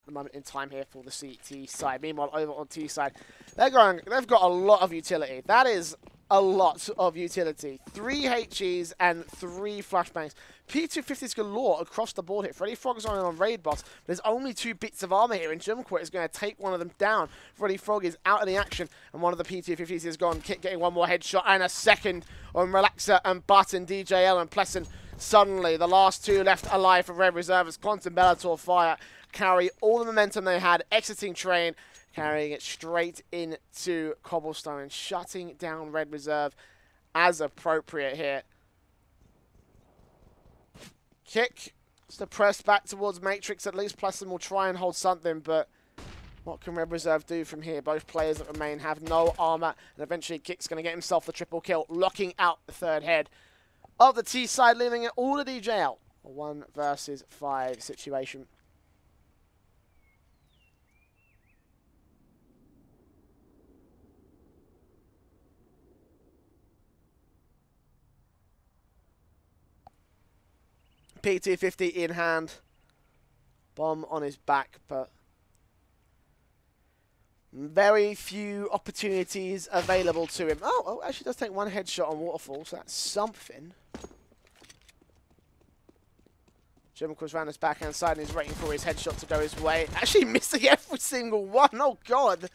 the moment in time here for the CT side. Meanwhile, over on T side, they've got a lot of utility. That is a lot of utility. 3 HEs and 3 flashbangs. P250s galore across the board here. Freddy Frog is on raid boss. There's only 2 bits of armor here, and Jumquit is going to take one of them down. Freddy Frog is out of the action, and one of the P250s is gone. Kit getting one more headshot, and a second on Relaxer and Button, DJL and Pleasant. Suddenly, the last 2 left alive for Red Reserve as Quantum Bellator.Fire carry all the momentum they had, exiting train, carrying it straight into Cobblestone and shutting down Red Reserve as appropriate here. Kick to press back towards Matrix. At least Pleasant will try and hold something, but what can Red Reserve do from here? Both players that remain have no armor, and eventually Kick's going to get himself the triple kill, locking out the 3rd head of the T side, leaving it all to DJL. A 1 versus 5 situation. P250 in hand. Bomb on his back, but very few opportunities available to him. Oh, actually does take 1 headshot on Waterfall, so that's something. Jimquit's round his backhand side and he's waiting for his headshot to go his way. Actually missing every single one. Oh, God.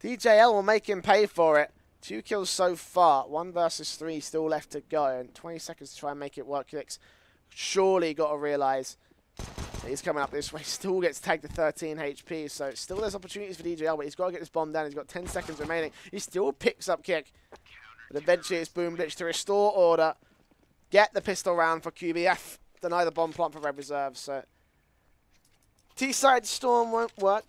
DJL will make him pay for it. 2 kills so far. 1 versus 3 still left to go. And 20 seconds to try and make it work. Kicks surely got to realise that he's coming up this way. Still gets tagged to 13 HP. So still there's opportunities for DJL, but he's got to get this bomb down. He's got 10 seconds remaining. He still picks up Kick. But eventually it's Boom Glitch to restore order. Get the pistol round for QBF. Deny the bomb plant for Red Reserve. So T-side storm won't work,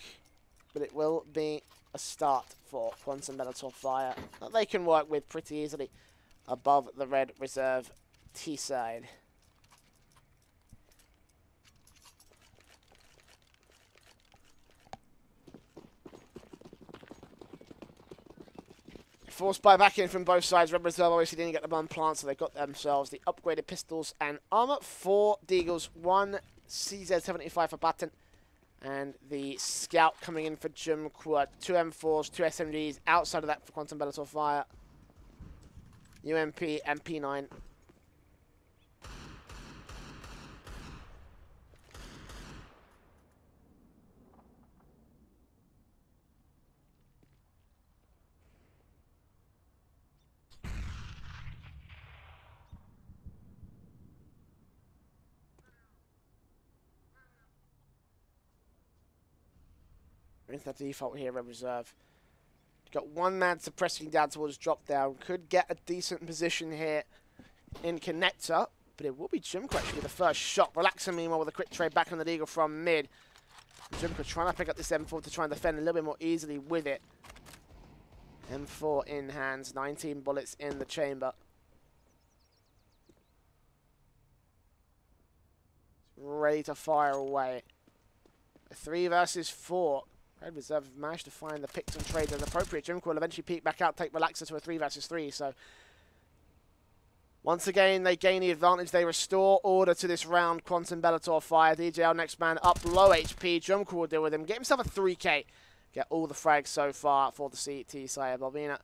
but it will be a start for Quantum Bellator.Fire that they can work with pretty easily above the Red Reserve T-side. Forced buy back in from both sides. Red Reserve obviously didn't get the bomb plant, so they got themselves the upgraded pistols and armor. 4 Deagles, 1 CZ75 for Button, and the Scout coming in for Jumquit. 2 M4s, 2 SMGs. Outside of that for Quantum Bellator.Fire, UMP and P9. Into the default here, Red Reserve. Got 1 man suppressing down towards drop down. Could get a decent position here in connector, but it will be Jimquit actually with the first shot. Relaxing meanwhile with a quick trade back on the Deagle from mid. Jimquit trying to pick up this M4 to try and defend a little bit more easily with it. M4 in hands, 19 bullets in the chamber. Ready to fire away. A 3 versus 4. Red Reserve have managed to find the picks and trades as appropriate. Jimquit will eventually peek back out, take Relaxer to a 3 versus 3. So once again, they gain the advantage. They restore order to this round. Quantum Bellator.Fire. DJL next man up, low HP. Jumquit will deal with him. Get himself a 3K. Get all the frags so far for the CT side. Balbina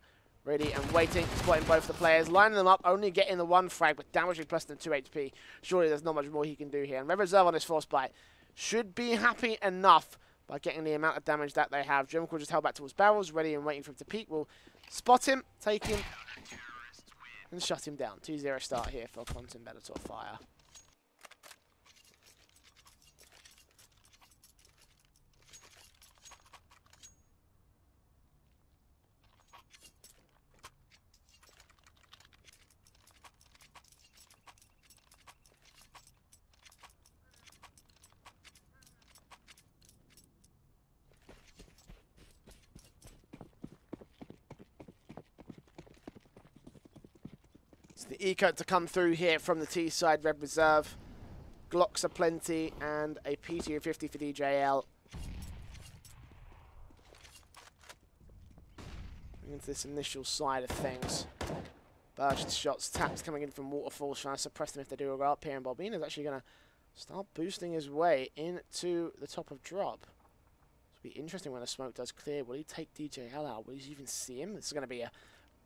ready and waiting, spotting both the players, lining them up, only getting the 1 frag, but damaging plus than 2 HP. Surely there's not much more he can do here. And Red Reserve on this force buy should be happy enough by getting the amount of damage that they have. Jumquit just held back towards barrels, ready and waiting for him to peek. We'll spot him, take him, and shut him down. 2-0 start here for Quantum Bellator.Fire. The eco to come through here from the T-side, Red Reserve. Glocks aplenty and a P250 for DJL. Into this initial side of things. Burst shots, taps coming in from Waterfalls, trying to suppress them if they do go up here. And Balbina's actually going to start boosting his way into the top of drop. It'll be interesting when the smoke does clear. Will he take DJL out? Will he even see him? This is going to be a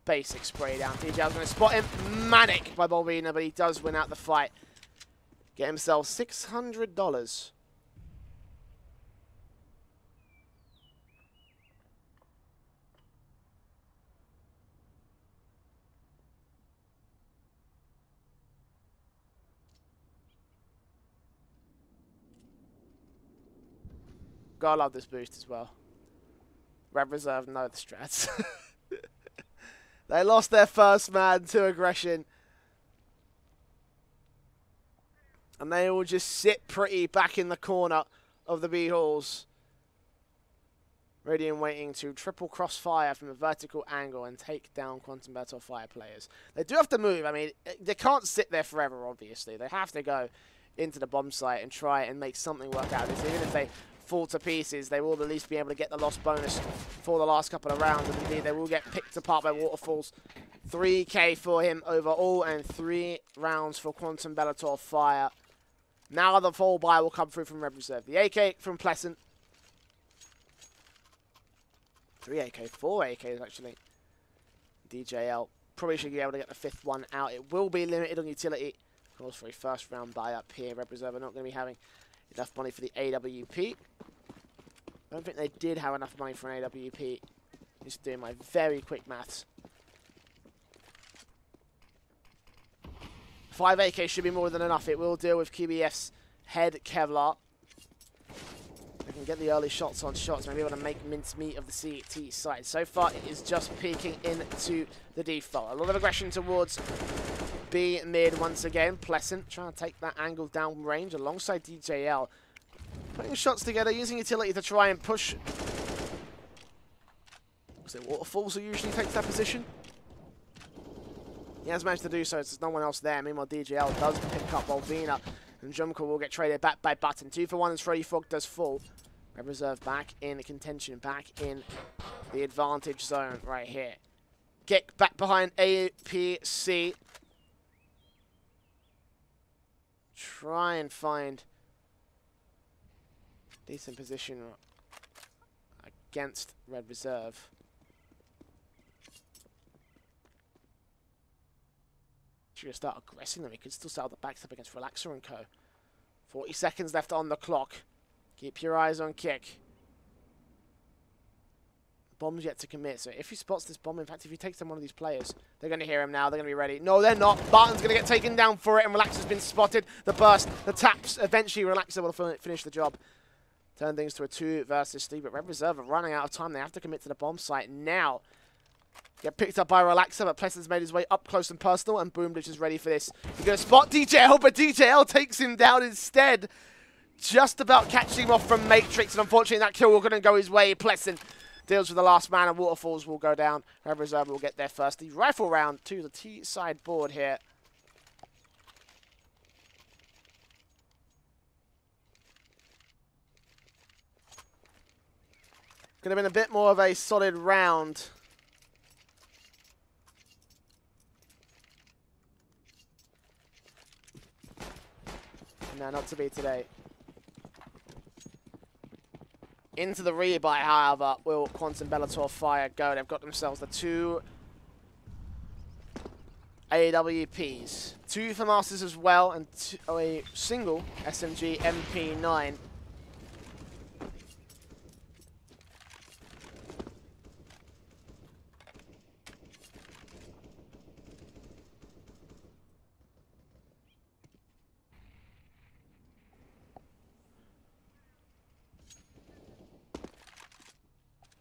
basic spray down. DJL's going to spot him. Manic by Bolvina, but he does win out the fight. Get himself $600. Gotta love this boost as well. Red Reserve know the strats. They lost their first man to aggression. And they all just sit pretty back in the corner of the B-Halls. Radiant waiting to triple crossfire from a vertical angle and take down QB.Fire players. They do have to move. I mean, they can't sit there forever, obviously. They have to go into the bomb site and try and make something work out of this. Even if they fall to pieces, they will at least be able to get the loss bonus for the last couple of rounds. And indeed, they will get picked apart by Waterfalls. 3k for him overall and 3 rounds for QB.Fire. Now the full buy will come through from Red Reserve. The AK from Pleasant. 3 AK, 4 AKs actually. DJL probably should be able to get the 5th one out. It will be limited on utility. Of course, for a first round buy up here, Red Reserve are not going to be having enough money for the AWP. I don't think they did have enough money for an AWP. Just doing my very quick maths. 5 AK should be more than enough. It will deal with QBF's head Kevlar. They can get the early shots on shots, maybe able to make mincemeat of the CT side. So far, it is just peeking into the default. A lot of aggression towards B mid once again. Pleasant trying to take that angle down range alongside DJL. Putting shots together, using utility to try and push. Was it Waterfalls who usually takes that position? He has managed to do so, there's no one else there. Meanwhile, DJL does pick up Bolvina, and Jumka will get traded back by Button. 2 for 1 as Freddy Fog does fall. Red Reserve back in contention, back in the advantage zone right here. Get back behind APC. Try and find decent position against Red Reserve. Should start aggressing them. He could still sell the backs up against Relaxer and Co. 40 seconds left on the clock. Keep your eyes on Kick. Bomb's yet to commit, so if he spots this bomb, in fact, if he takes down one of these players, they're going to hear him now. They're going to be ready. No, they're not. Barton's going to get taken down for it, and Relaxer's been spotted. The burst, the taps. Eventually, Relaxer will finish the job. Turn things to a 2 versus 3, but Red Reserve are running out of time. They have to commit to the bomb site now. Get picked up by Relaxer, but Pleasant's made his way up close and personal, and Boomdish is ready for this. He's going to spot DJL, but DJL takes him down instead. Just about catching him off from Matrix, and unfortunately that kill will going to go his way. Pleasant deals with the last man, and Waterfalls will go down. Red Reserve will get there first. The rifle round to the T-side board here. Could have been a bit more of a solid round. No, not to be today. Into the rebuy, however, will QB.Fire go. They've got themselves the 2 AWPs. 2 for Masters as well, and a single SMG MP9.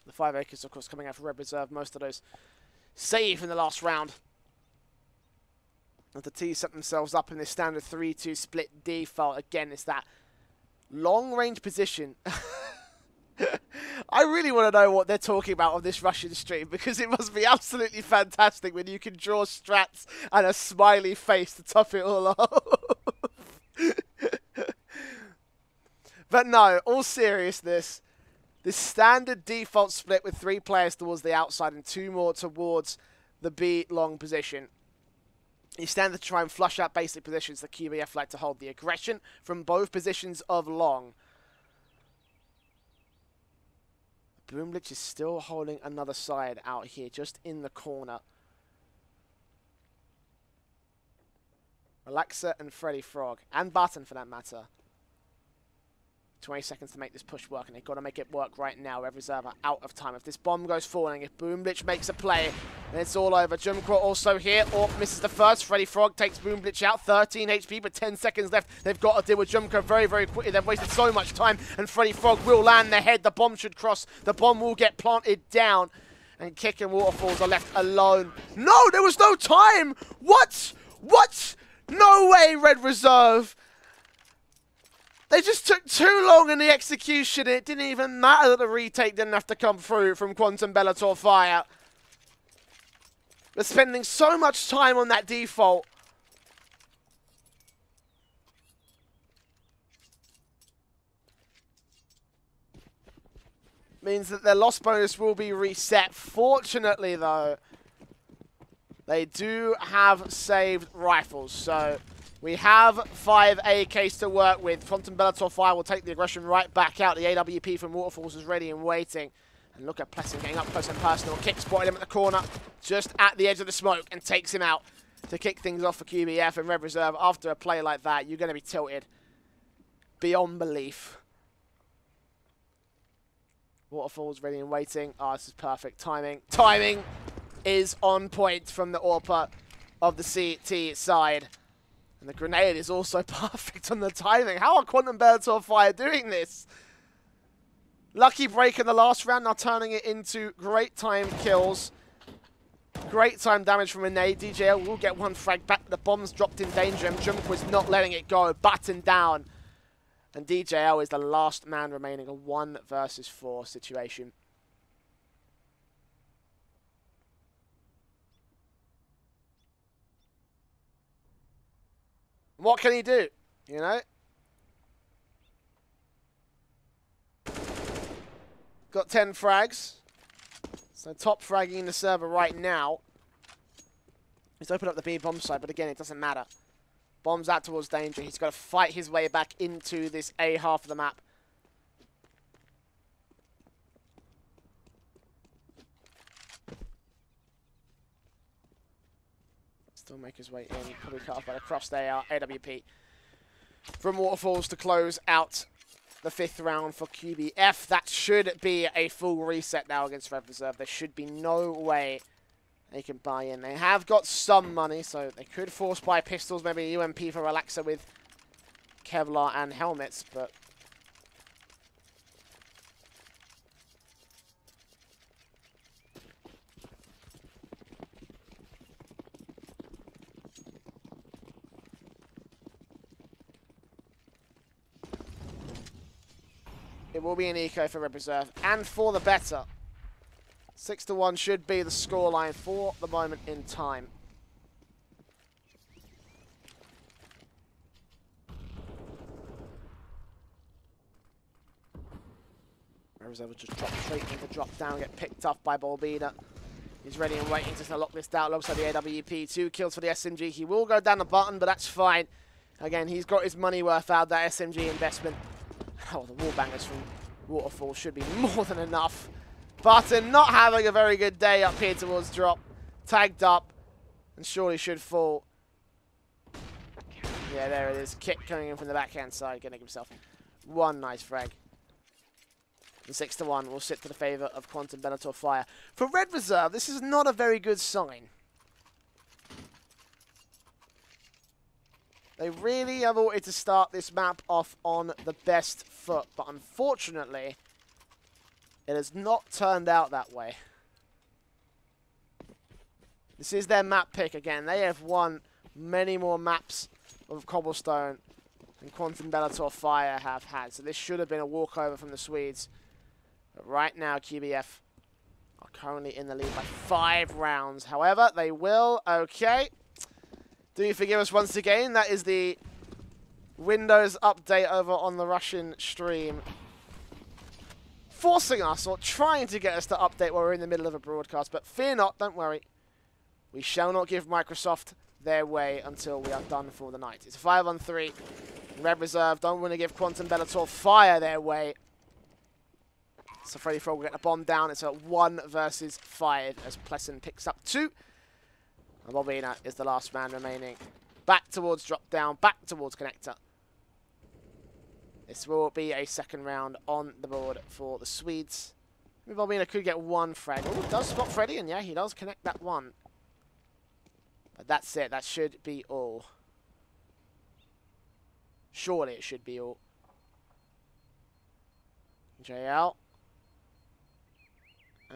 The 5 acres, of course, coming out for Red Reserve. Most of those saved in the last round. As the T set themselves up in this standard 3-2 split default. Again, it's that long-range position. I really want to know what they're talking about on this Russian stream, because it must be absolutely fantastic when you can draw strats and a smiley face to top it all off. But no, all seriousness, this standard default split with 3 players towards the outside and 2 more towards the B long position. You stand to try and flush out basic positions. The QB.F like to hold the aggression from both positions of long. Boomglitch is still holding another side out here, just in the corner. Relaxer and Freddy Frog, and Button for that matter. 20 seconds to make this push work, and they've got to make it work right now. Red Reserve are out of time. If this bomb goes falling, if Boomglitch makes a play, then it's all over. Jumcraw also here. Orc misses the first. Freddy Frog takes Boomglitch out. 13 HP, but 10 seconds left. They've got to deal with Jumcraw very, very quickly. They've wasted so much time, and Freddy Frog will land their head. The bomb should cross. The bomb will get planted down, and Kick and Waterfalls are left alone. No, there was no time! What? What? No way, Red Reserve! They just took too long in the execution. It didn't even matter that the retake didn't have to come through from QB.Fire. They're spending so much time on that default. Means that their loss bonus will be reset. Fortunately, though, they do have saved rifles, so we have 5 AKs to work with. QB.Fire will take the aggression right back out. The AWP from Waterfalls is ready and waiting. And look at Plessing getting up close and personal. Kick spotted him at the corner, just at the edge of the smoke, and takes him out to kick things off for QB.F and Red Reserve. After a play like that, you're going to be tilted beyond belief. Waterfalls ready and waiting. Oh, this is perfect timing. Timing is on point from the AWPer of the CT side. And the grenade is also perfect on the timing. How are QB.Fire doing this? Lucky break in the last round, now turning it into great time kills. Great time damage from a nade. DJL will get one frag back. The bomb's dropped in danger, and Jump was not letting it go. Button down. And DJL is the last man remaining. A 1 versus 4 situation. What can he do? You know? Got 10 frags. So top fragging the server right now. He's opened up the B bomb side, but again, it doesn't matter. Bombs out towards danger. He's got to fight his way back into this A half of the map. Still make his way in. Probably cut off by the cross there. AWP from Waterfalls to close out the 5th round for QB.F. That should be a full reset now against Red Reserve. There should be no way they can buy in. They have got some money, so they could force buy pistols, maybe a UMP for Relaxer with Kevlar and helmets, but it will be an eco for Red Reserve, and for the better. 6-1 should be the scoreline for the moment in time. Red Reserve will just drop straight into drop down, get picked off by Bolbina. He's ready and waiting to lock this down alongside the AWP. 2 kills for the SMG. He will go down the button, but that's fine. Again, he's got his money worth out of that SMG investment. Oh, the wall bangers from Waterfall should be more than enough. Button not having a very good day up here towards drop. Tagged up and surely should fall. Yeah, there it is. Kick coming in from the backhand side, getting himself one nice frag. The 6-1 will sit to the favour of QB.Fire. For Red Reserve, this is not a very good sign. They really have wanted to start this map off on the best foot, but unfortunately, it has not turned out that way. This is their map pick again. They have won many more maps of Cobblestone than QB.Fire have had, so this should have been a walkover from the Swedes. But right now, QB.F are currently in the lead by 5 rounds. However, they will. Okay. Do you forgive us once again? That is the Windows update over on the Russian stream. Forcing us, or trying to get us to update while we're in the middle of a broadcast. But fear not, don't worry. We shall not give Microsoft their way until we are done for the night. It's a 5-on-3. Red Reserve don't want to give Quantum Bellator Fire their way. So Freddy Frog will get a bomb down. It's a 1 versus 5 as Plessen picks up 2. And Bobina is the last man remaining. Back towards drop down, back towards connector. This will be a second round on the board for the Swedes. Maybe Bobina could get 1 frag. Oh, does spot Freddy, and yeah, he does connect that 1. But that's it. That should be all. Surely it should be all. JL.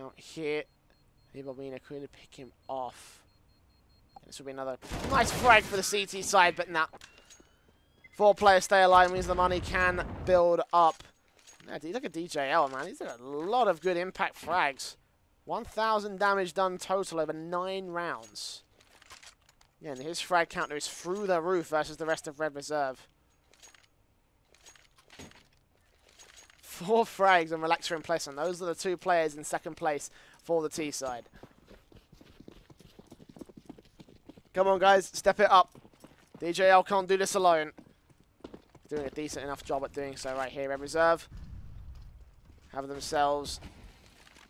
Out here. Maybe Bobina could pick him off. This will be another nice frag for the CT side, but nah. 4 players stay alive means the money can build up. Yeah, look at DJL, man. He's did a lot of good impact frags. 1,000 damage done total over 9 rounds. Yeah, and his frag counter is through the roof versus the rest of Red Reserve. 4 frags and Relaxer in place, and those are the 2 players in second place for the T side. Come on, guys, step it up. DJL can't do this alone. Doing a decent enough job at doing so right here. Red Reserve have themselves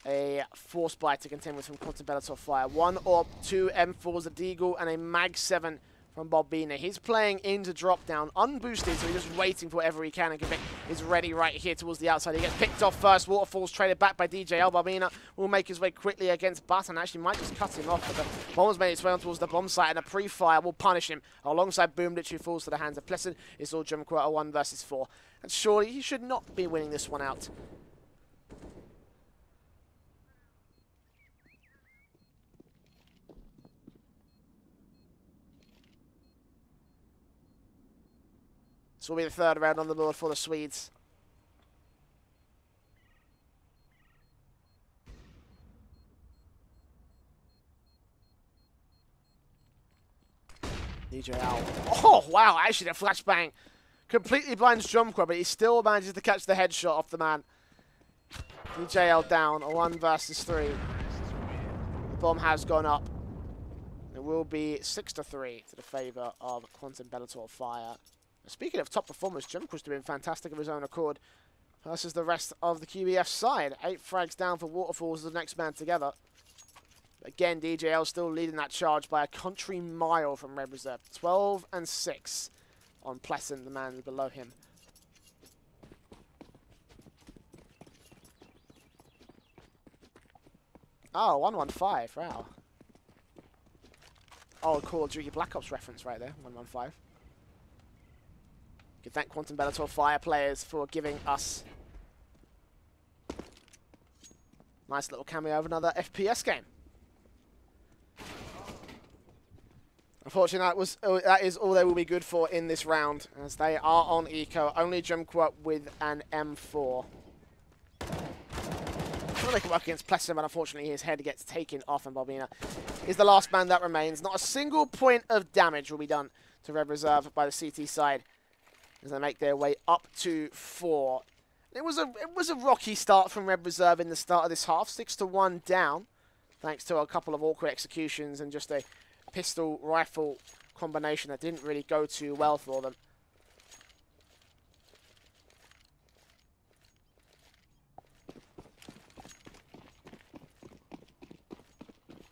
a Force Bite to contend with from Quantum Bellator Fire. 1 orb, 2 M4s, a Deagle, and a Mag 7 from Bobina. He's playing into drop down, unboosted, so he's just waiting for whatever he can, and Quebec is ready right here towards the outside. He gets picked off first. Waterfall's traded back by DJL. Bobina will make his way quickly against Butt, and actually might just cut him off, but the bomb's made its way on towards the bomb site, and a pre-fire will punish him alongside Boomlich, who falls to the hands of Pleasant. It's all Jim Quarter 1 versus 4. And surely he should not be winning this one out. This will be the 3rd round on the board for the Swedes. DJL. Oh, wow. Actually, the flashbang completely blinds Jumquo, but he still manages to catch the headshot off the man. DJL down, a 1 versus 3. The bomb has gone up. It will be 6-3 to the favour of Quantum Bellator Fire. Speaking of top performers, Jumquo's doing fantastic of his own accord versus the rest of the QB.F side. 8 frags down for Waterfalls, the next man together. Again, DJL still leading that charge by a country mile from Red Reserve. 12 and 6 on Pleasant, the man below him. Oh, 115, wow. Oh, Call of Duty Black Ops reference right there, 115. You can thank Quantum Bellator Fire players for giving us nice little cameo of another FPS game. Unfortunately, that is all they will be good for in this round, as they are on eco. Only Jumquo with an M4. Well, they can work against Plessin, but unfortunately his head gets taken off, and Bobina is the last man that remains. Not a single point of damage will be done to Red Reserve by the CT side as they make their way up to 4. It was a rocky start from Red Reserve in the start of this half. 6-1 down, thanks to a couple of awkward executions and just a pistol-rifle combination that didn't really go too well for them.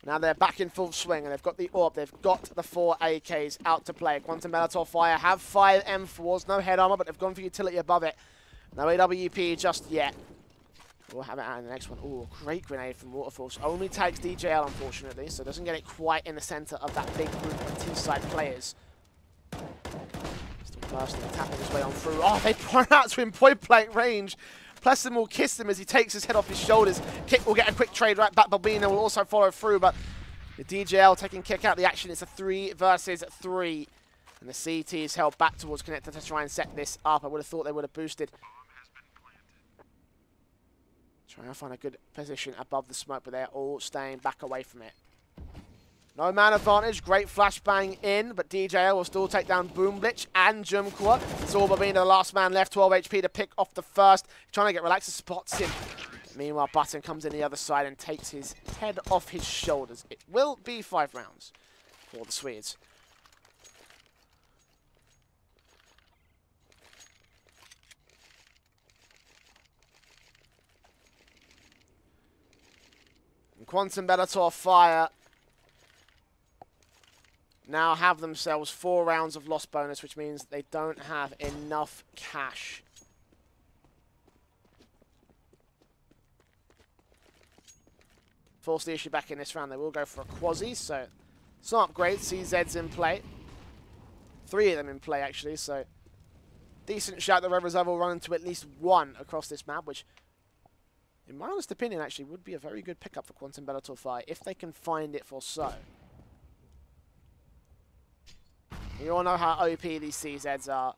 Now they're back in full swing, and they've got the AWP, they've got the 4 AKs out to play. Quantum Bellator Fire have 5 M4s, no head armor, but they've gone for utility above it. No AWP just yet. We'll have it out in the next one. Ooh, great grenade from Waterfalls. Only tags DJL, unfortunately, so doesn't get it quite in the center of that big group of T-side players. Still personally tapping his way on through. Oh, they run out to him point-blank range. Plessin will kiss him as he takes his head off his shoulders. Kick will get a quick trade right back. Bobina will also follow through, but the DJL taking Kick out the action. It's a 3 versus 3. And the CT is held back towards Connector to try and set this up. I would have thought they would have boosted. Trying to find a good position above the smoke, but they're all staying back away from it. No man advantage, great flashbang in, but DJL will still take down Boomblitch and Jumquo. It's all Bobina, the last man left, 12 HP to pick off the first. Trying to get relaxed, spots him. Meanwhile, Button comes in the other side and takes his head off his shoulders. It will be 5 rounds for the Swedes. And QB.Fire now have themselves 4 rounds of loss bonus, which means they don't have enough cash. Force the issue back in this round. They will go for a Quasi, so some upgrades. CZ's in play. 3 of them in play, actually, so decent shout that Red Reserve will run into at least 1 across this map, which, in my honest opinion, actually would be a very good pickup for QB.Fire if they can find it for so. You all know how OP these CZs are.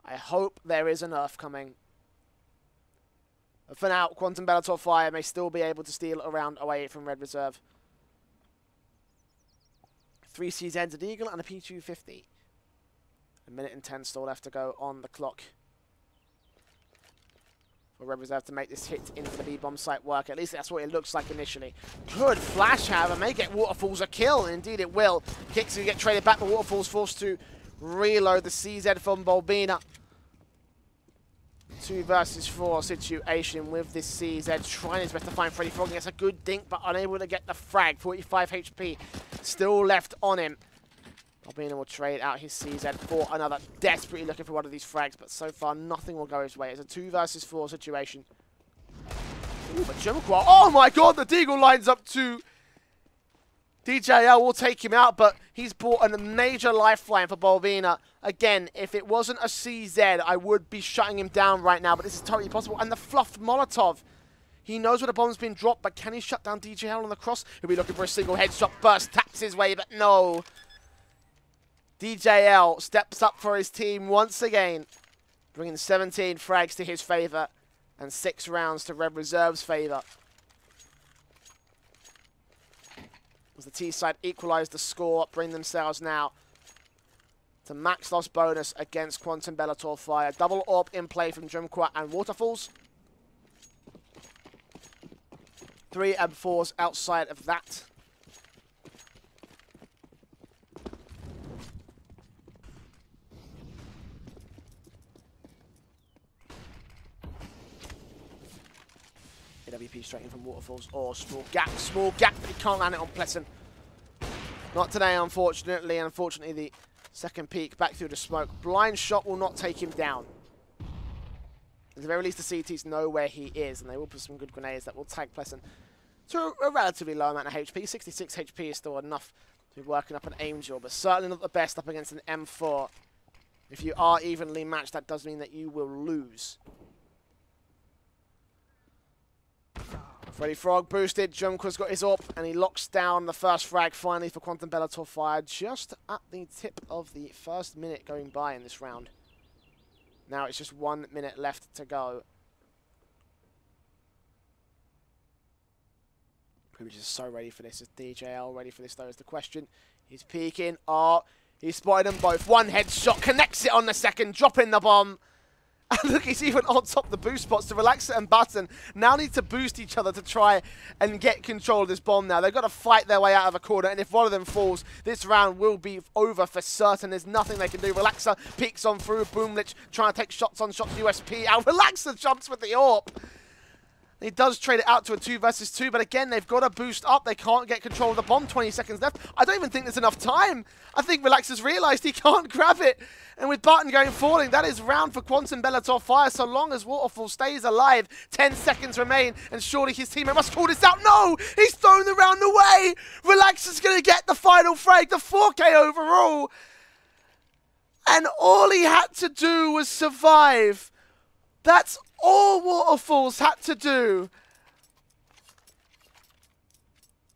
I hope there is a nerf coming. But for now, QB.Fire may still be able to steal a round away from Red Reserve. 3 CZs, an Eagle, and a P250. 1 minute and 10 still left to go on the clock for Red Reserve to make this hit into the B-bomb site work. At least that's what it looks like initially. Good flash, however, may get Waterfalls a kill. Indeed it will. Kicks will get traded back, but Waterfalls forced to reload the CZ from Bulbina. 2 versus 4 situation with this CZ trying his best to find Freddy Frog. He gets a good dink, but unable to get the frag. 45 HP still left on him. Bulbina will trade out his CZ for another. Desperately looking for one of these frags, but so far nothing will go his way. It's a 2 versus 4 situation. Ooh, but Jumquat, oh my god, the Deagle lines up to DJL, will take him out, but he's bought a major lifeline for Bulbina. Again, if it wasn't a CZ, I would be shutting him down right now, but this is totally possible. And the fluffed Molotov. He knows where the bomb's been dropped, but can he shut down DJL on the cross? He'll be looking for a single headshot burst, taps his way, but no. DJL steps up for his team once again, bringing 17 frags to his favour and 6 rounds to Red Reserve's favour. As the T-side equalise the score, bring themselves now to max loss bonus against QB.Fire. Double AWP in play from Jumquat and Waterfalls. 3 and 4s outside of that. AWP straight in from Waterfalls. Oh, small gap, but he can't land it on Pleasant. Not today, unfortunately. Unfortunately, the second peek back through the smoke. Blind shot will not take him down. At the very least, the CTs know where he is, and they will put some good grenades that will tag Pleasant to a relatively low amount of HP. 66 HP is still enough to be working up an Angel, but certainly not the best up against an M4. If you are evenly matched, that does mean that you will lose. Freddy Frog boosted, Jumqua's got his AWP, and he locks down the first frag finally for QB.Fire just at the tip of the first minute going by in this round. Now it's just 1 minute left to go. Privilege is so ready for this. Is DJL ready for this though is the question. He's peeking. Oh, he spotted them both. 1 headshot, connects it on the second, dropping the bomb. And look, he's even on top of the boost spots to Relax It and Button. Now need to boost each other to try and get control of this bomb now. They've got to fight their way out of a corner, and if one of them falls, this round will be over for certain. There's nothing they can do. Relaxer peeks on through. Boomlich trying to take shots on shots. USP out. Relaxer jumps with the AWP. He does trade it out to a 2 versus 2, but again, they've got to boost up. They can't get control of the bomb. 20 seconds left. I don't even think there's enough time. I think Relaxer's realised he can't grab it. And with Barton going falling, that is round for QB.Fire so long as Waterfall stays alive. 10 seconds remain, and surely his teammate must call this out. No! He's thrown the round away! Relaxer's going to get the final frag, the 4K overall. And all he had to do was survive. That's all Waterfalls had to do.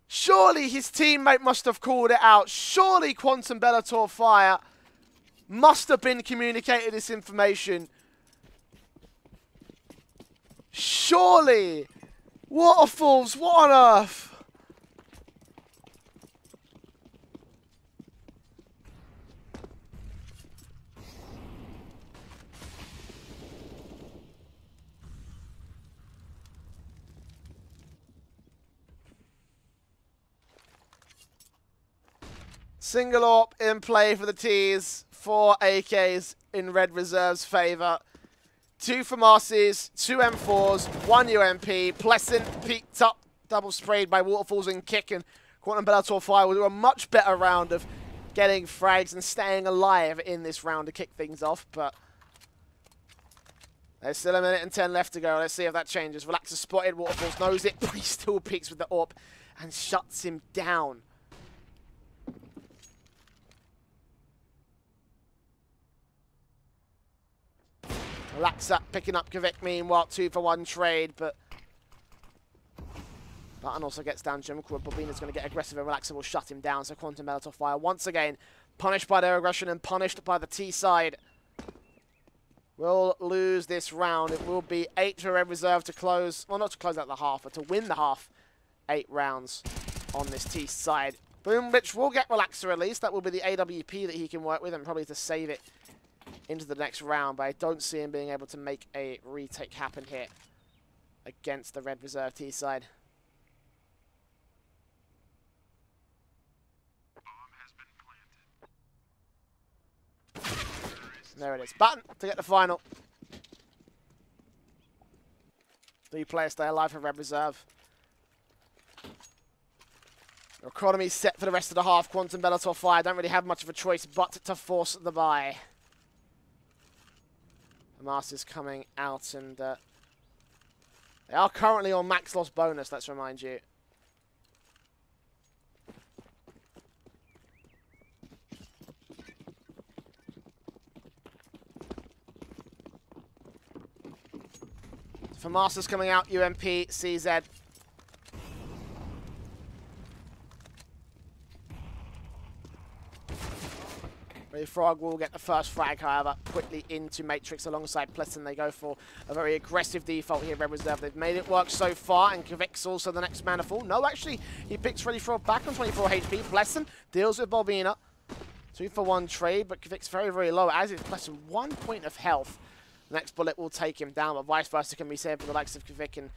Surely his teammate must have called it out. Surely QB.Fire must have been communicated this information. Surely. Waterfalls, what on earth? Single AWP in play for the T's. 4 AKs in Red Reserve's favour. 2 from R's, 2 M4s, 1 UMP. Pleasant peeked up double sprayed by Waterfalls and Kick, and QB.Fire will do a much better round of getting frags and staying alive in this round to kick things off, but there's still 1 minute and 10 left to go. Let's see if that changes. Relaxer spotted, Waterfalls knows it, but he still peeks with the AWP and shuts him down. Relaxer picking up Kvik, meanwhile, 2-for-1 trade, but Button also gets down Jimquad. Bobina's going to get aggressive and Relaxer will shut him down, so QB.Fire once again punished by their aggression and punished by the T side. Will lose this round. It will be 8 for Red Reserve to close, well, not to close out the half, but to win the half. 8 rounds on this T side. Boomwitch will get Relaxer at least. That will be the AWP that he can work with and probably to save it into the next round, but I don't see him being able to make a retake happen here against the Red Reserve T side. There it is. Button to get the final. 3 players stay alive for Red Reserve. The economy's set for the rest of the half. QB.Fire don't really have much of a choice but to force the buy. The Masters coming out, and they are currently on max loss bonus, let's remind you. For Masters coming out, UMP, CZ. Frog will get the first frag, however, quickly into Matrix alongside Pleasant. They go for a very aggressive default here, Red Reserve. They've made it work so far, and Kvik's also the next man to fall. No, actually, he picks Ready Frog back on 24 HP. Pleasant deals with Bobina. 2-for-1 trade, but Kvik's very, very low, as is Pleasant. 1 point of health. The next bullet will take him down, but vice versa can be saved for the likes of Kvik, and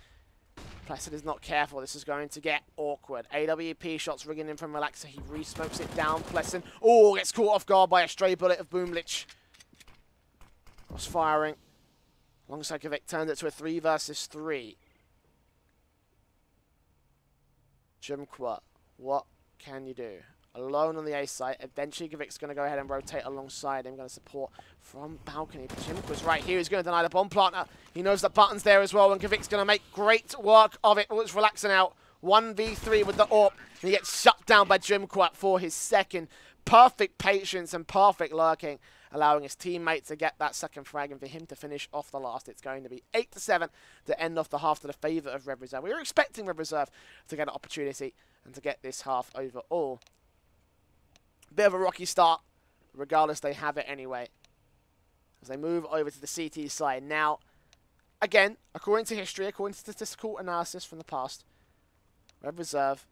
Placid is not careful. This is going to get awkward. AWP shots rigging in from Relaxer. He re-smokes it down. Pleasant. Oh, gets caught off guard by a stray bullet of Boomlich. Cross firing. Alongside Kvik turned it to a 3 versus 3. Jimqua, what can you do? Alone on the A site. Eventually, Kvik's going to go ahead and rotate alongside him. Going to support from balcony. But Jimqua's right here. He's going to deny the bomb planter. He knows that Button's there as well, and Kvik's going to make great work of it. Oh, it's Relaxing out. 1v3 with the AWP. And he gets shut down by Jimqua for his second. Perfect patience and perfect lurking, allowing his teammate to get that second frag and for him to finish off the last. It's going to be 8-7 to end off the half to the favour of Red Reserve. We were expecting Red Reserve to get an opportunity and to get this half overall. Bit of a rocky start, regardless they have it anyway. As they move over to the CT side. Now, again, according to history, according to statistical analysis from the past, Red Reserve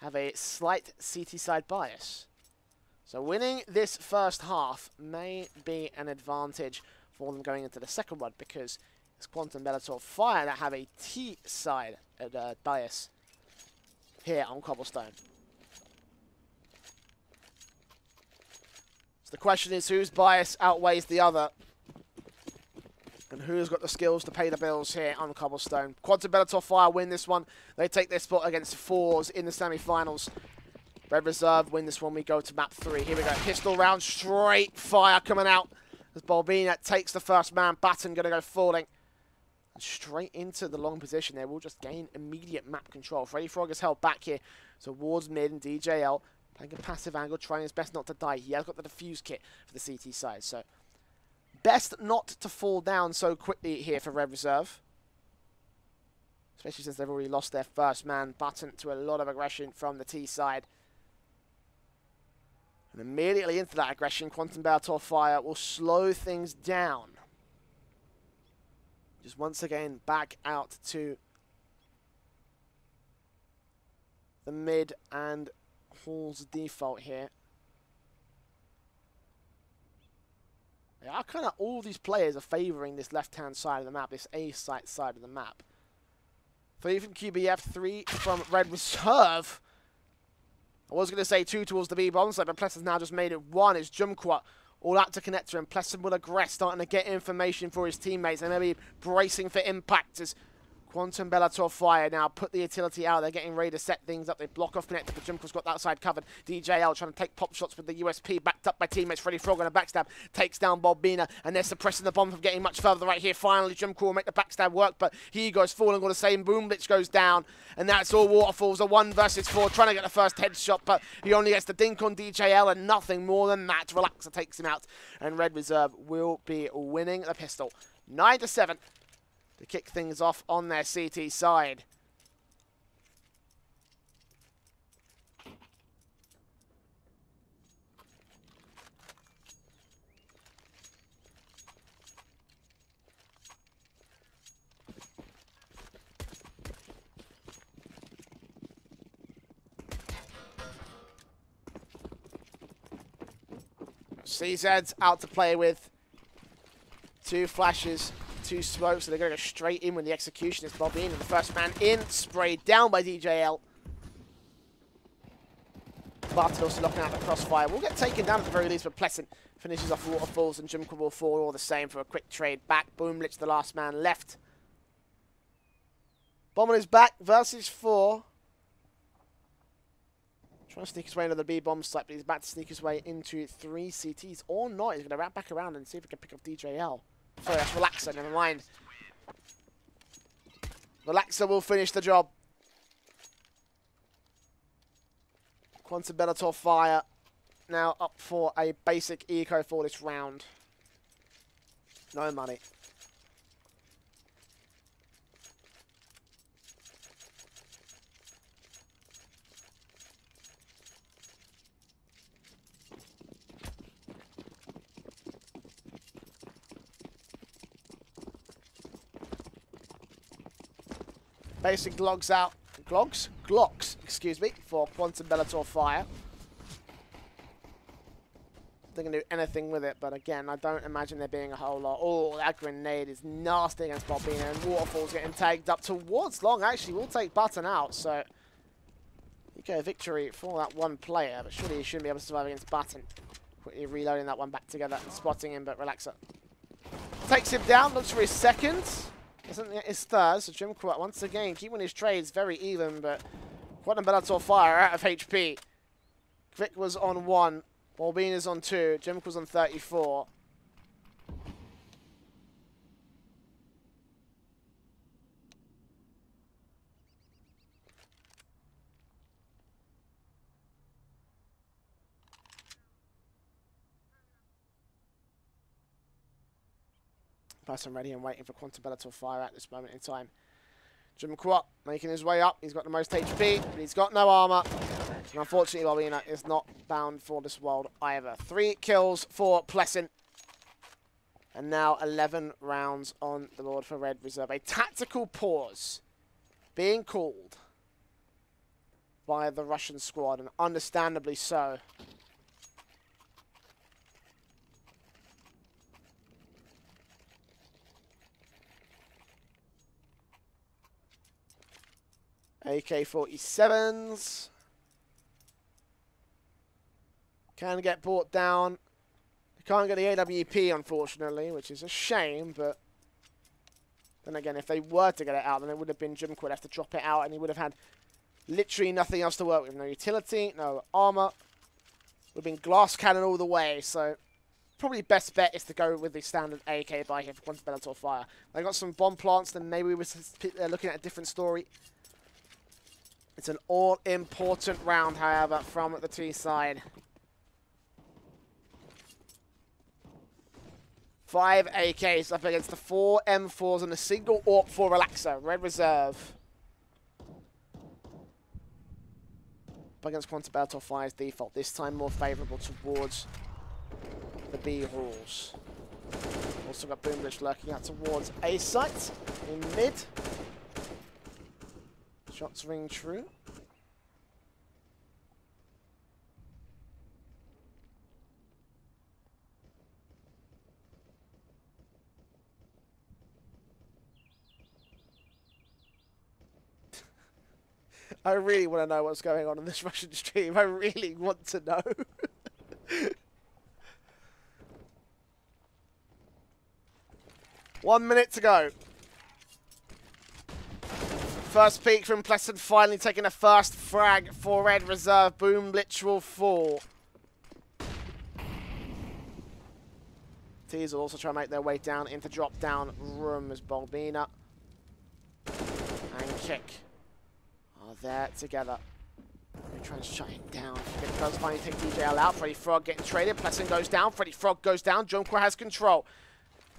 have a slight CT side bias. So winning this first half may be an advantage for them going into the second one, because it's QB.Fire that have a T side bias here on Cobblestone. So the question is, whose bias outweighs the other? And who's got the skills to pay the bills here on Cobblestone? QB.Fire win this one. They take their spot against 4s in the semi-finals. Red Reserve win this one. We go to map 3. Here we go. Pistol round, straight fire coming out. As Bobina takes the first man. Batten going to go falling. And straight into the long position there. We'll just gain immediate map control. Freddy Frog is held back here towards mid, and DJL playing a passive angle, trying his best not to die. He has got the defuse kit for the CT side, so best not to fall down so quickly here for Red Reserve. Especially since they've already lost their first man. Button to a lot of aggression from the T side. And immediately into that aggression, QB.Fire will slow things down. Just once again back out to the mid and Hall's default here. They are kind of, all these players are favouring this left-hand side of the map, this A site side of the map. 3 from QBF, 3 from Red Reserve. I was going to say 2 towards the B bomb side, but Plesson's now just made it 1. It's Jumqua all out to connector, and Plesson will aggress, starting to get information for his teammates. They may be bracing for impact as Quantum Bellator Fire now put the utility out. They're getting ready to set things up. They block off connected, but Jimco's got that side covered. DJL trying to take pop shots with the USP, backed up by teammates. Freddy Frog on a backstab, takes down Bobina, and they're suppressing the bomb from getting much further right here. Finally, Jimco will make the backstab work, but he goes falling all the same. Boom Blitz goes down, and that's all Waterfalls. A 1 versus 4, trying to get the first headshot, but he only gets the dink on DJL, and nothing more than that. Relaxer takes him out, and Red Reserve will be winning the pistol. 9-7. To kick things off on their CT side. CZ's out to play with. 2 flashes. 2 smokes, so they're going to go straight in when the execution is Bobby in. And the first man in, sprayed down by DJL. Barton also locking out the crossfire. Will get taken down at the very least, but Pleasant finishes off Waterfalls, and Jimco will fall all the same for a quick trade back. Boom Blitz, the last man left. Bomb on his back versus 4. Trying to sneak his way into the B bomb site, but he's about to sneak his way into 3 CTs or not. He's going to wrap back around and see if he can pick up DJL. Sorry, that's Relaxer, never mind. Relaxer will finish the job. Quantum Bellator Fire now up for a basic eco for this round. No money. Basic Glocks out. Glocks, excuse me, for Quantum Bellator Fire. They can do anything with it, but again, I don't imagine there being a whole lot. Oh, that grenade is nasty against Bobina, and Waterfall's getting tagged up towards Long. Actually, we'll take Button out, so okay, victory for that one player, but surely he shouldn't be able to survive against Button. Quickly reloading that one back together and spotting him, but Relaxer takes him down, looks for his second. Isn't it his third, so Jimco once again keeping his trades very even, but Quantum Bellator Fire out of HP. Vic was on 1, Bobina's on 2, Jimco was on 34. Person ready and waiting for Quantum Bellator Fire at this moment in time. Jimco making his way up. He's got the most HP, but he's got no armor. And unfortunately, Bobina is not bound for this world either. 3 kills for Pleasant. And now 11 rounds on the board for Red Reserve. A tactical pause being called by the Russian squad, and understandably so. AK-47s. Can get brought down. Can't get the AWP, unfortunately, which is a shame, but then again, if they were to get it out, then it would have been Jimco would have to drop it out, and he would have had literally nothing else to work with. No utility, no armor. Would have been glass cannon all the way, so probably best bet is to go with the standard AK by here for Quantum Bellator Fire. They got some bomb plants, then maybe we were looking at a different story. It's an all-important round, however, from the T side. 5 AKs up against the 4 M4s and a single AWP for Relaxer. Red Reserve. Up against Quantum Bellator Fire's default. This time more favourable towards the B halls. Also got Boom Blitz lurking out towards A site in mid. Shots ring true. I really want to know what's going on in this Russian stream. I really want to know. 1 minute to go. First peek from Pleasant, finally taking a first frag for Red Reserve. Boom Blitz will fall. Tees will also try to make their way down into drop-down room as Balbina and Kick are there together. They try and shut him down. It does finally take DJL out. Freddy Frog getting traded. Pleasant goes down. Freddy Frog goes down. Junkwa has control.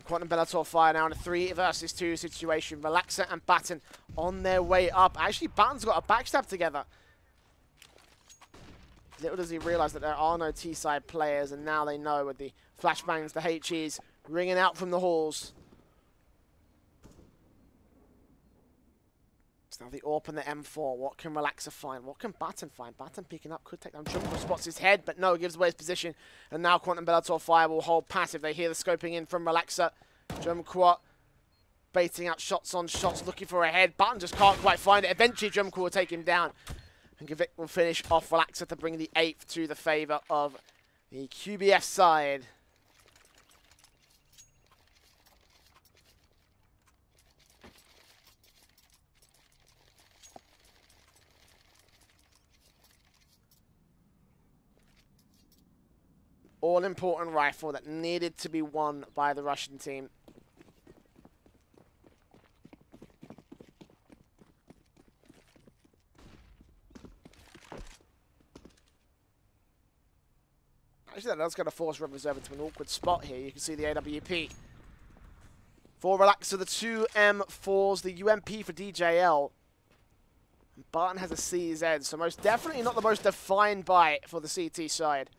Quantum Bellator Fire now in a 3 versus 2 situation. Relaxer and Batten on their way up. Actually, Batten's got a backstab together. Little does he realise that there are no T-side players, and now they know with the flashbangs, the HEs ringing out from the halls. It's now the AWP and the M4. What can Relaxer find? What can Batten find? Batten picking up, could take down Jumbo, spots his head, but no, gives away his position. And now Quantum Bellator Fire will hold passive. They hear the scoping in from Relaxer. Jumquat baiting out shots on shots, looking for a head. Batten just can't quite find it. Eventually, Jumquat will take him down. And Gavik will finish off Relaxer to bring the 8th to the favour of the QBF side. All-important rifle that needed to be won by the Russian team. Actually, that's going to force Red Reserve into an awkward spot here. You can see the AWP. For Relaxer, the 2 M4s, the UMP for DJL. And Barton has a CZ, so most definitely not the most defined buy for the CT side.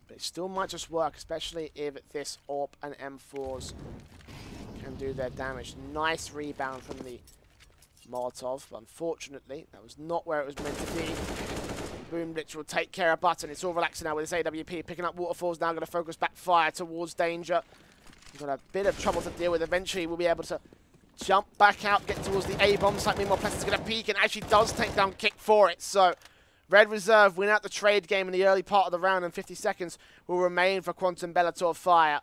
But it still might just work, especially if this AWP and M4s can do their damage. Nice rebound from the Molotov, but unfortunately, that was not where it was meant to be. Boom Blitz will take care of Button. It's all Relaxing now with his AWP, picking up Waterfalls, now going to focus back fire towards danger. He's got a bit of trouble to deal with. Eventually, we'll be able to jump back out, get towards the A-bomb site. Meanwhile, Pleasant's going to peek and actually does take down Kick for it. So, Red Reserve win out the trade game in the early part of the round, and 50 seconds will remain for Quantum Bellator Fire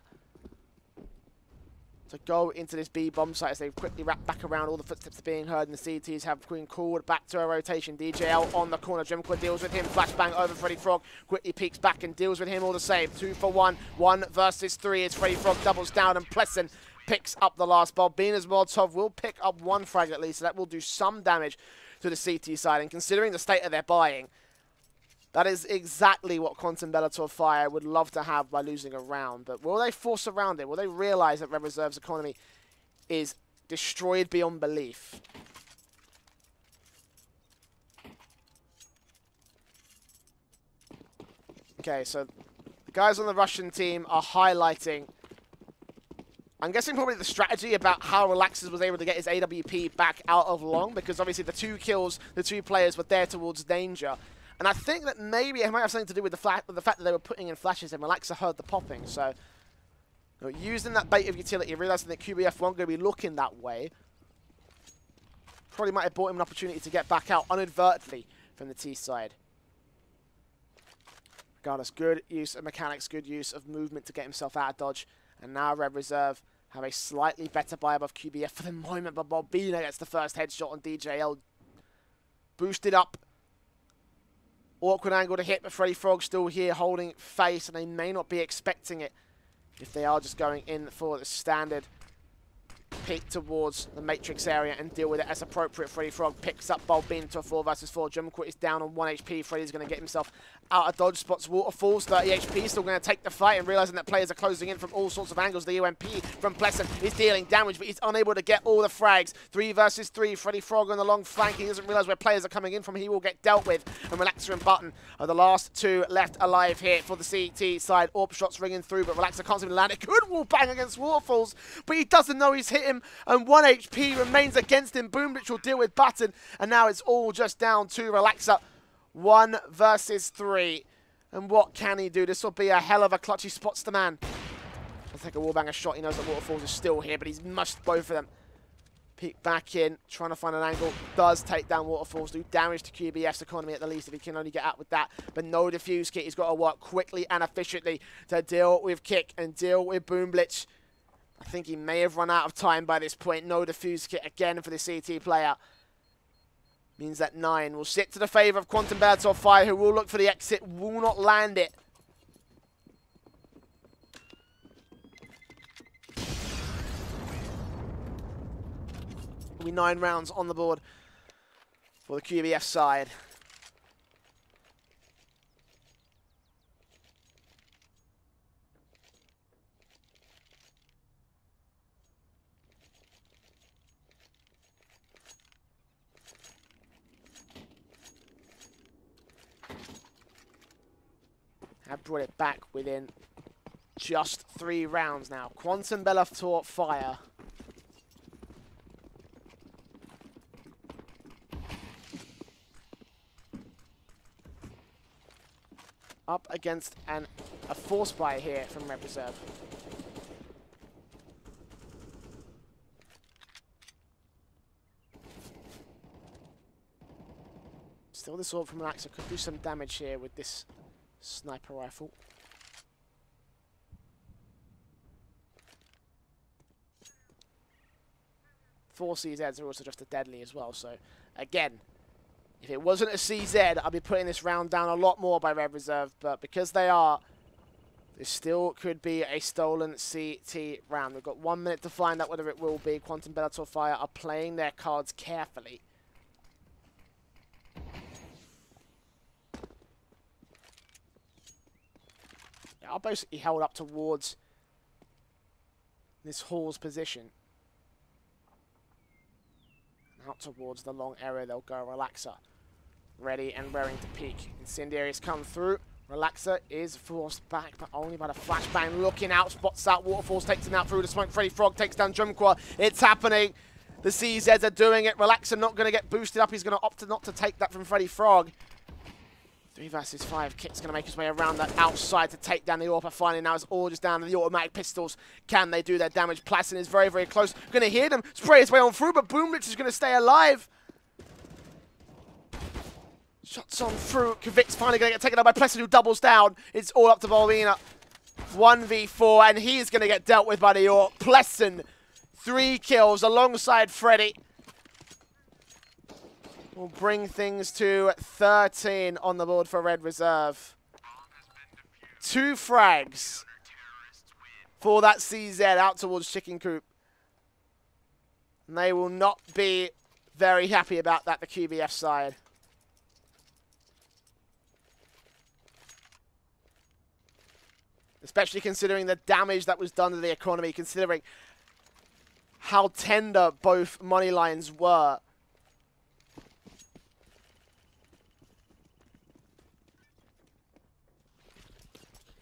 to go into this B bomb site as they quickly wrap back around. All the footsteps are being heard, and the CTs have been called back to a rotation. DJL on the corner. Jimqua deals with him. Flashbang over Freddy Frog. Quickly peeks back and deals with him all the same. 2 for 1. 1 versus 3. It's Freddy Frog doubles down, and Pleasant picks up the last ball. Bina's Molotov will pick up 1 frag at least, so that will do some damage to the CT side. And considering the state of their buying, that is exactly what Quantum Bellator Fire would love to have by losing a round. But will they force around it? Will they realise that Red Reserve's economy is destroyed beyond belief? Okay, so the guys on the Russian team are highlighting, I'm guessing probably the strategy about how Relaxers was able to get his AWP back out of long, because obviously the 2 kills, the 2 players were there towards danger. And I think that maybe it might have something to do with the fact that they were putting in flashes and Relaxer heard the popping. So, you know, using that bait of utility, realizing that QBF weren't going to be looking that way, probably might have bought him an opportunity to get back out inadvertently from the T side. Regardless, good use of mechanics, good use of movement to get himself out of dodge. And now Red Reserve have a slightly better buy above QBF for the moment, but Balbina gets the first headshot on DJL. Boosted up. Awkward angle to hit, but Freddy Frog still here holding face, and they may not be expecting it if they are just going in for the standard peek towards the Matrix area and deal with it as appropriate. Freddy Frog picks up Balbin to a 4 versus 4. Jumquit is down on 1 HP. Freddy's going to get himself out of dodge spots. Waterfalls, 30 HP, still going to take the fight, and realizing that players are closing in from all sorts of angles. The UMP from Pleasant is dealing damage, but he's unable to get all the frags. 3 versus 3. Freddy Frog on the long flank. He doesn't realize where players are coming in from. He will get dealt with. And Relaxer and Button are the last 2 left alive here for the CT side. AWP shots ringing through, but Relaxer can't seem to land it. Good wall bang against Waterfalls, but he doesn't know he's hit him, and 1 HP remains against him. Boom Blitz will deal with Button, and now it's all just down to Relaxer. 1 versus 3. And what can he do? This will be a hell of a clutch. He spots the man. He'll take a wallbanger shot. He knows that Waterfalls is still here, but he's mushed both of them. Peek back in, trying to find an angle. Does take down Waterfalls, do damage to QBF's economy at the least if he can only get out with that. But no defuse kit. He's got to work quickly and efficiently to deal with Kick and deal with Boom Blitz. I think he may have run out of time by this point. No defuse kit again for the CT player. Means that 9 will sit to the favour of QB.Fire, who will look for the exit, will not land it. Will be 9 rounds on the board for the QBF side. Have brought it back within just 3 rounds now. QB.Fire. Up against a force buy here from Red Reserve. Still this orb from Relaxer could do some damage here with this sniper rifle. Four CZs are also just a deadly as well, so again, if it wasn't a CZ, I'd be putting this round down a lot more by Red Reserve, but because they are, this still could be a stolen CT round. We've got 1 minute to find out whether it will be. QB.Fire are playing their cards carefully. They are basically held up towards this Hall's position. Out towards the long area, they'll go Relaxer. Ready and raring to peek. Incendiaries come through. Relaxer is forced back, but only by the flashbang. Looking out, spots out Waterfalls, takes him out through the smoke. Freddy Frog takes down Drumqua. It's happening. The CZs are doing it. Relaxer not going to get boosted up. He's going to opt not to take that from Freddy Frog. 3 versus 5. Kick's going to make his way around that outside to take down the AWP. Finally, now it's all just down to the automatic pistols. Can they do their damage? Plastin is very, very close. Going to hear them spray his way on through, but Boom Blitz is going to stay alive. Shots on through. Kvic's finally going to get taken out by Plastin, who doubles down. It's all up to Volvina. 1v4, and he's going to get dealt with by the AWP. Plastin, 3 kills alongside Freddy. Will bring things to 13 on the board for Red Reserve. 2 frags for that CZ out towards Chicken Coop. And they will not be very happy about that, the QBF side. Especially considering the damage that was done to the economy, considering how tender both money lines were.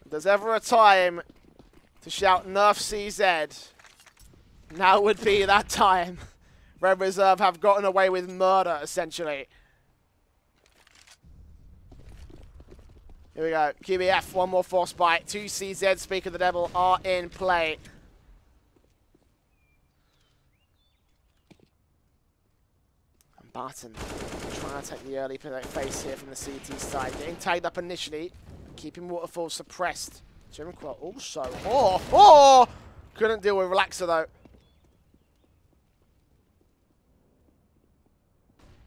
If there's ever a time to shout nerf CZ, now would be that time. Red Reserve have gotten away with murder, essentially. Here we go. QBF, 1 more force bite. 2 CZ, Speak of the Devil, are in play. And Barton trying to take the early face here from the CT side. Getting tagged up initially. Keeping Waterfall suppressed. Jimqua also. Oh! Couldn't deal with Relaxer though.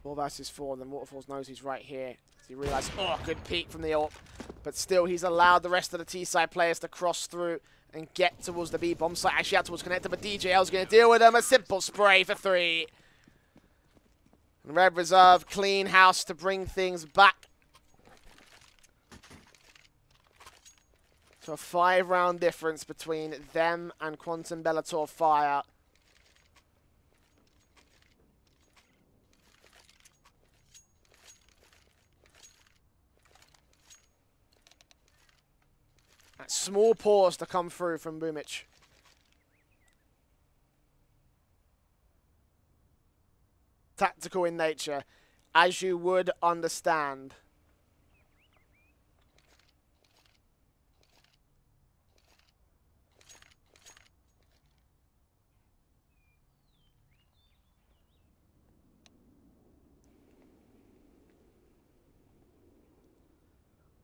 4 versus 4, and then Waterfalls knows he's right here. He realizes, good peek from the AWP. But still, he's allowed the rest of the T-side players to cross through and get towards the B-bomb site. Actually out towards Connector, but DJL's going to deal with them. A simple spray for 3. And Red Reserve, clean house to bring things back. So a 5-round difference between them and QB.Fire. That small pause to come through from Boomich. Tactical in nature, as you would understand.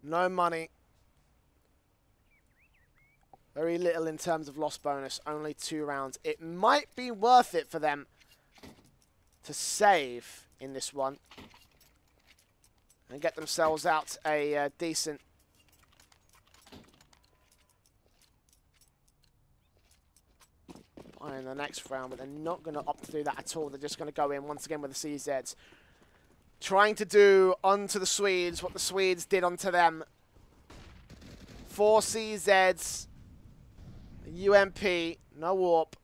No money. Very little in terms of loss bonus. Only 2 rounds. It might be worth it for them to save in this one and get themselves out a decent buy in the next round, but they're not going to opt to do that at all. They're just going to go in once again with the CZs. Trying to do onto the Swedes what the Swedes did onto them. 4 CZs, UMP, no warp.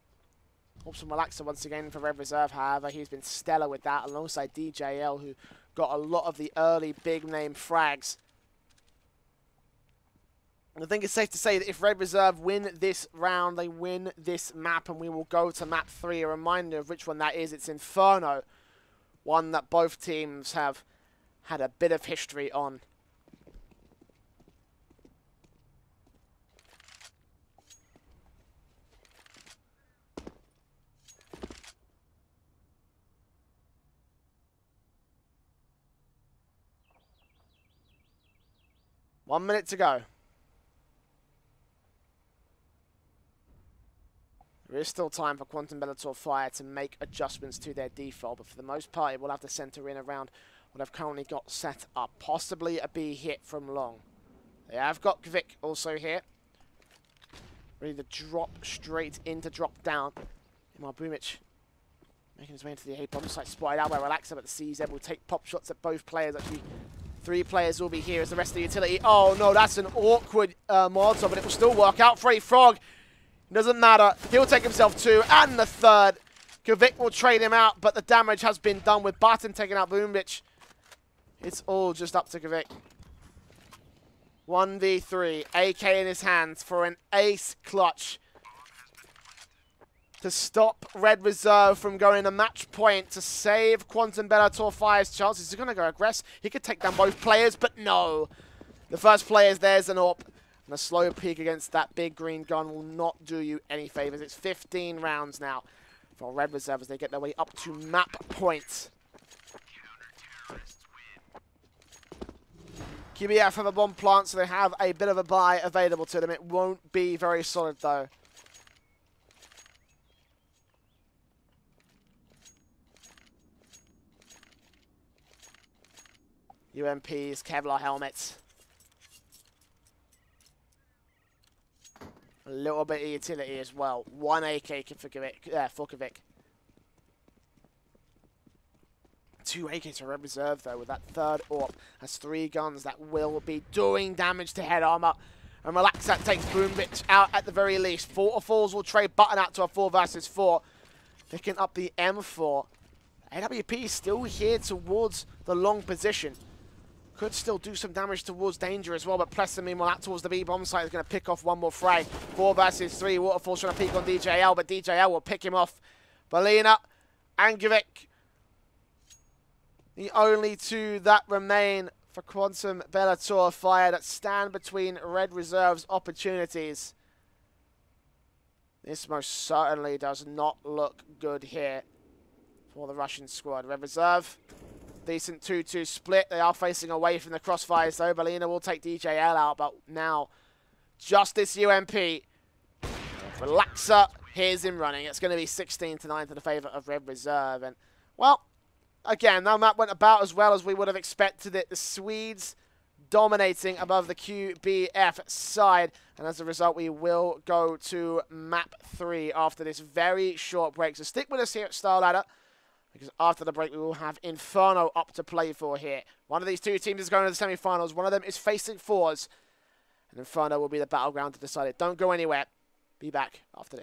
Awesome relaxer once again for Red Reserve, however. He's been stellar with that alongside DJL, who got a lot of the early big name frags. And I think it's safe to say that if Red Reserve win this round, they win this map, and we will go to map 3. A reminder of which one that is. It's Inferno. One that both teams have had a bit of history on. One minute to go. There is still time for QB.Fire to make adjustments to their default, but for the most part, it will have to center in around what I've currently got set up. Possibly a B hit from long. They have got Kvik also here. Ready to drop straight into drop down. Imar Bumic making his way into the A bomb site, spotted out by Relaxer, but the CZ will take pop shots at both players. Actually, 3 players will be here as the rest of the utility. Oh no, that's an awkward Molotov, but it will still work out. Freddy Frog. Doesn't matter. He'll take himself 2 and the 3rd. Kvik will trade him out, but the damage has been done with Barton taking out Boomich. It's all just up to Kvik. 1v3. AK in his hands for an ace clutch to stop Red Reserve from going to match point, to save QB.Fire's chances. He's going to go aggressive. He could take down both players, but no. The first player's there's an AWP. And a slow peek against that big green gun will not do you any favors. It's 15 rounds now for Red Reserve as they get their way up to map point. QB.F have a bomb plant, so they have a bit of a buy available to them. It won't be very solid, though. UMPs, Kevlar helmets. A little bit of utility as well. 1 AK for Kvik. 2 AKs for Red Reserve, though, with that 3rd AWP. Has 3 guns that will be doing damage to head armor. And Relaxat takes Boombitch out at the very least. 4 falls will trade Button out to a 4 versus 4. Picking up the M4. AWP still here towards the long position. Could still do some damage towards danger as well, but Plesser, meanwhile, out towards the B bomb site is going to pick off one more frag. 4 versus 3. Waterfall's trying to peek on DJL, but DJL will pick him off. Belina and Kvik, the only 2 that remain for QB.Fire that stand between Red Reserve's opportunities. This most certainly does not look good here for the Russian squad. Red Reserve, decent 2-2 split. They are facing away from the crossfires, though. Belina will take DJL out, but now just this UMP. Relaxer, here's him running. It's going to be 16-9 to the favour of Red Reserve. And, well, again, that map went about as well as we would have expected it. The Swedes dominating above the QB.F side. And as a result, we will go to map 3 after this very short break. So stick with us here at Star Ladder, because after the break, we will have Inferno up to play for here. One of these 2 teams is going to the semi-finals. One of them is facing 4s. And Inferno will be the battleground to decide it. Don't go anywhere. Be back after this.